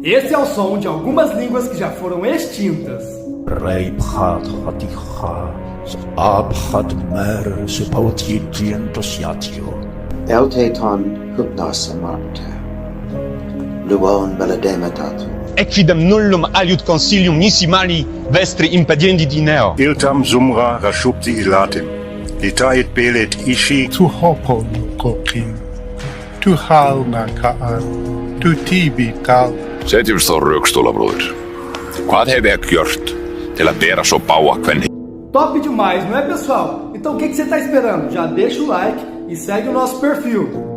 Esse é o som de algumas línguas que já foram extintas. Elteton hypnos amarte. Luon beledemetatum. Equidem nullum aliud consilium nisi mali vestri impediendi dineo. Iltam sumra rashupti ilatim. Litait belet ishi. Tu hopon kokin. Tu halna kaan. Tu tibi tal. 17 rökstolar, brother. Hvað hef ég gjört til að bera svo báa kvenni? Top demais, não é, pessoal? Então o que você está esperando? Já deixa o like e segue o nosso perfil.